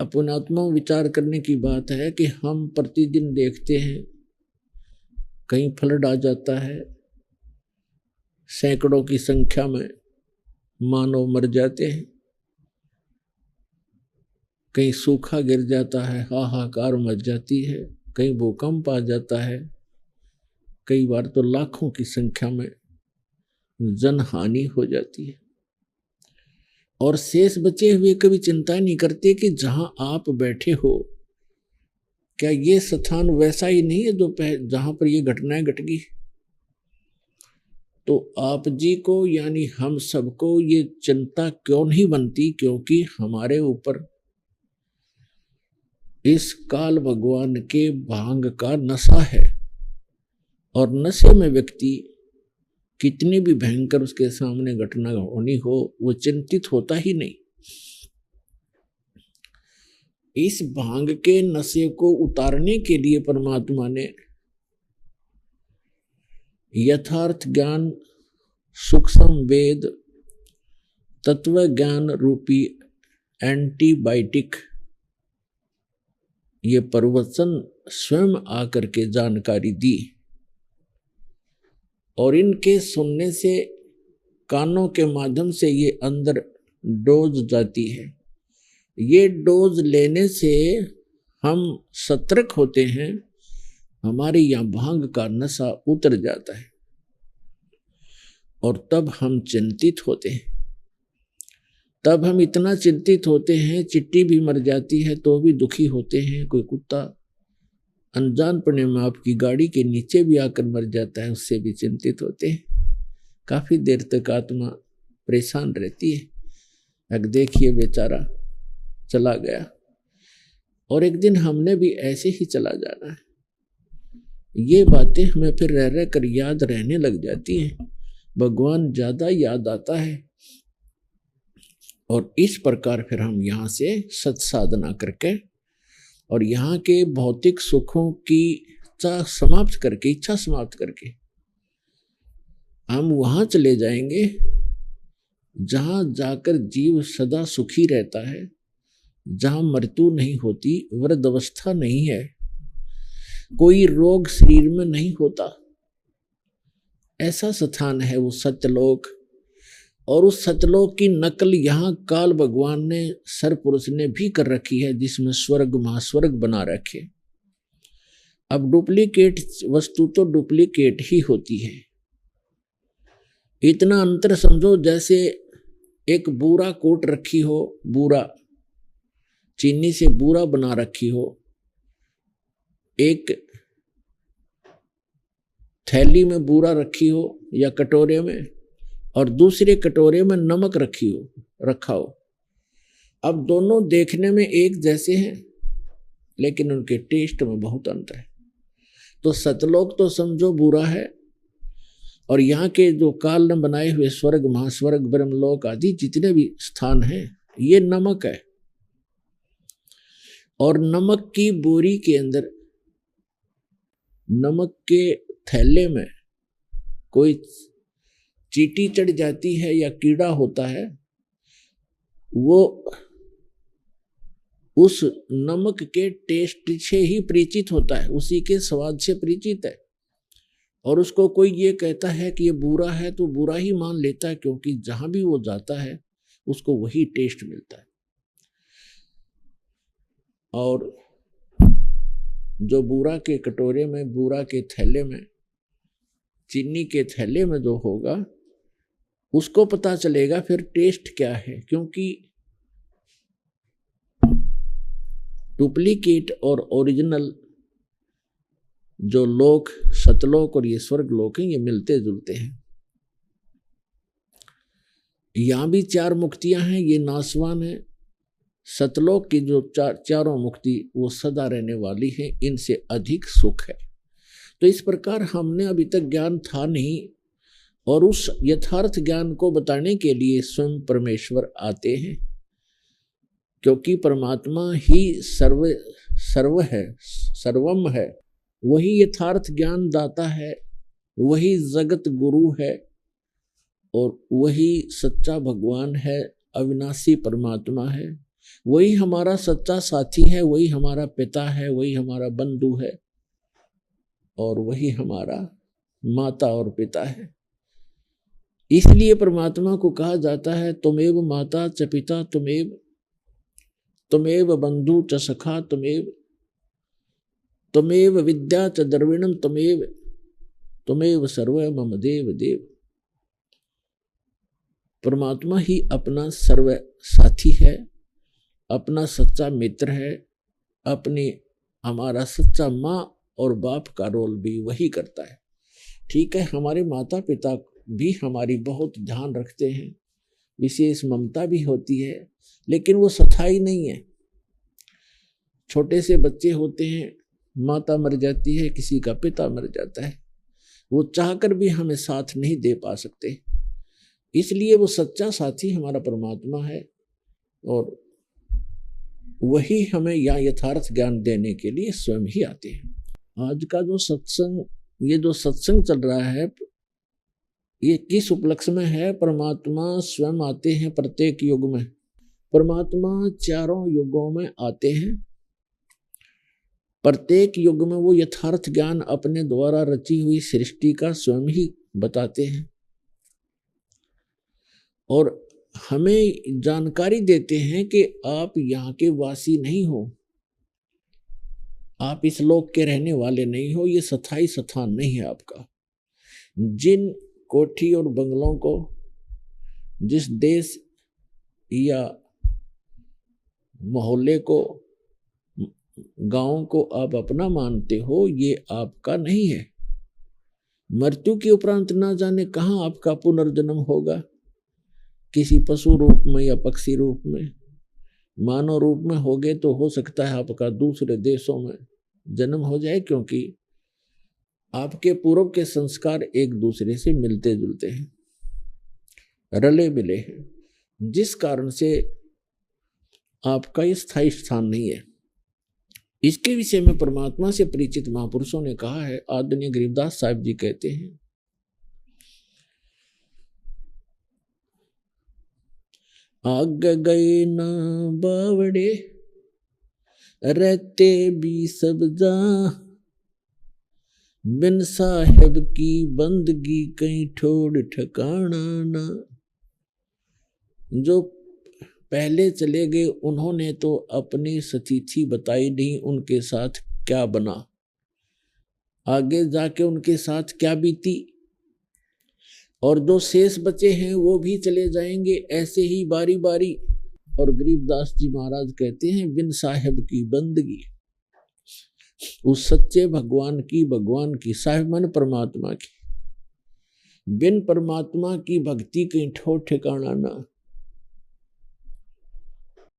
अपनात्मा विचार करने की बात है कि हम प्रतिदिन देखते हैं कहीं फ्लड आ जाता है, सैकड़ों की संख्या में मानव मर जाते हैं, कहीं सूखा गिर जाता है, हाहाकार मच जाती है, कहीं भूकंप आ जाता है, कई बार तो लाखों की संख्या में जनहानि हो जाती है। और शेष बचे हुए कभी चिंता नहीं करते कि जहां आप बैठे हो क्या ये स्थान वैसा ही नहीं है जो जहां पर ये घटनाएं घट गई। तो आप जी को यानी हम सबको ये चिंता क्यों नहीं बनती, क्योंकि हमारे ऊपर इस काल भगवान के भांग का नशा है। और नशे में व्यक्ति कितनी भी भयंकर उसके सामने घटना होनी हो वो चिंतित होता ही नहीं। इस भांग के नशे को उतारने के लिए परमात्मा ने यथार्थ ज्ञान, सूक्ष्म वेद, तत्व ज्ञान रूपी एंटीबायोटिक ये प्रवचन स्वयं आकर के जानकारी दी। और इनके सुनने से, कानों के माध्यम से ये अंदर डोज जाती है। ये डोज लेने से हम सतर्क होते हैं, हमारे यहाँ भांग का नशा उतर जाता है और तब हम चिंतित होते हैं। तब हम इतना चिंतित होते हैं, चिट्टी भी मर जाती है तो भी दुखी होते हैं। कोई कुत्ता अनजानपने में आपकी गाड़ी के नीचे भी आकर मर जाता है, उससे भी चिंतित होते हैं। काफी देर तक आत्मा परेशान रहती है। अब देखिए बेचारा चला गया और एक दिन हमने भी ऐसे ही चला जाना है। ये बातें हमें फिर रह रह कर याद रहने लग जाती हैं। भगवान ज्यादा याद आता है और इस प्रकार फिर हम यहाँ से सत्साधना करके और यहाँ के भौतिक सुखों की इच्छा समाप्त करके हम वहां चले जाएंगे जहां जाकर जीव सदा सुखी रहता है, जहां मृत्यु नहीं होती, वृद्ध अवस्था नहीं है, कोई रोग शरीर में नहीं होता। ऐसा स्थान है वो सत्यलोक। और उस सत्यलोक की नकल यहाँ काल भगवान ने, सरपुरुष ने भी कर रखी है, जिसमें स्वर्ग महास्वर्ग बना रखे। अब डुप्लीकेट वस्तु तो डुप्लीकेट ही होती है। इतना अंतर समझो जैसे एक बूरा कोट रखी हो, बूरा चीनी से बूरा बना रखी हो, एक थैली में बूरा रखी हो या कटोरे में, और दूसरे कटोरे में नमक रखा हो। अब दोनों देखने में एक जैसे हैं लेकिन उनके टेस्ट में बहुत अंतर है। तो सतलोक तो समझो बुरा है और यहाँ के जो काल ने बनाए हुए स्वर्ग महास्वर्ग ब्रह्मलोक आदि जितने भी स्थान हैं ये नमक है। और नमक की बोरी के अंदर, नमक के थैले में कोई चींटी चढ़ जाती है या कीड़ा होता है, वो उस नमक के टेस्ट से ही परिचित होता है, उसी के स्वाद से परिचित है। और उसको कोई ये कहता है कि ये बुरा है तो बुरा ही मान लेता है, क्योंकि जहां भी वो जाता है उसको वही टेस्ट मिलता है। और जो बूरा के कटोरे में, बूरा के थैले में, चीनी के थैले में जो होगा उसको पता चलेगा फिर टेस्ट क्या है। क्योंकि डुप्लीकेट और ओरिजिनल जो लोक, सतलोक और ये स्वर्ग लोक हैं, ये मिलते जुलते हैं। यहां भी चार मुक्तियां हैं, ये नासवान है। सतलोक की जो चारों मुक्ति वो सदा रहने वाली है, इनसे अधिक सुख है। तो इस प्रकार हमने अभी तक ज्ञान था नहीं, और उस यथार्थ ज्ञान को बताने के लिए स्वयं परमेश्वर आते हैं, क्योंकि परमात्मा ही सर्व है, सर्वम है। वही यथार्थ ज्ञान दाता है, वही जगत गुरु है और वही सच्चा भगवान है, अविनाशी परमात्मा है। वही हमारा सच्चा साथी है, वही हमारा पिता है, वही हमारा बंधु है, और वही हमारा माता और पिता है। इसलिए परमात्मा को कहा जाता है तुमेव माता च पिता तुमेव बंधु च सखा तुमेव विद्या च द्रविणम तुमेव सर्व मम देव देव। परमात्मा ही अपना सर्व साथी है, अपना सच्चा मित्र है, हमारा सच्चा माँ और बाप का रोल भी वही करता है। ठीक है, हमारे माता पिता भी हमारी बहुत ध्यान रखते हैं, विशेष ममता भी होती है, लेकिन वो स्थायी नहीं है। छोटे से बच्चे होते हैं, माता मर जाती है, किसी का पिता मर जाता है, वो चाहकर भी हमें साथ नहीं दे पा सकते। इसलिए वो सच्चा साथी हमारा परमात्मा है, और वही हमें यहाँ यथार्थ ज्ञान देने के लिए स्वयं ही आते हैं। आज का जो सत्संग, ये जो सत्संग चल रहा है, ये किस उपलक्ष्य में है? परमात्मा स्वयं आते हैं प्रत्येक युग में। परमात्मा चारों युगों में आते हैं। प्रत्येक युग में वो यथार्थ ज्ञान अपने द्वारा रची हुई सृष्टि का स्वयं ही बताते हैं, और हमें जानकारी देते हैं कि आप यहाँ के वासी नहीं हो, आप इस लोक के रहने वाले नहीं हो, ये स्थायी स्थान नहीं है आपका। जिन कोठी और बंगलों को, जिस देश या मोहल्ले को, गांव को आप अपना मानते हो, ये आपका नहीं है। मृत्यु के उपरांत ना जाने कहाँ आपका पुनर्जन्म होगा, किसी पशु रूप में या पक्षी रूप में, मानव रूप में होगे तो हो सकता है आपका दूसरे देशों में जन्म हो जाए, क्योंकि आपके पूर्व के संस्कार एक दूसरे से मिलते जुलते हैं, रले मिले हैं, जिस कारण से आपका ये स्थायी स्थान नहीं है। इसके विषय में परमात्मा से परिचित महापुरुषों ने कहा है। आदरणीय गरीबदास साहिब जी कहते हैं, आग गए ना बावड़े रहते भी सब जा, बिन साहेब की बंदगी कहीं ठोड़ ठिकाना ना। जो पहले चले गए उन्होंने तो अपनी स्थिति बताई नहीं, उनके साथ क्या बना, आगे जाके उनके साथ क्या बीती, और जो शेष बचे हैं वो भी चले जाएंगे ऐसे ही बारी बारी। और गरीबदास जी महाराज कहते हैं, बिन साहेब की बंदगी, उस सच्चे भगवान की, साहिब मन परमात्मा की, बिन परमात्मा की भक्ति कहीं ठोर ठिकाना ना।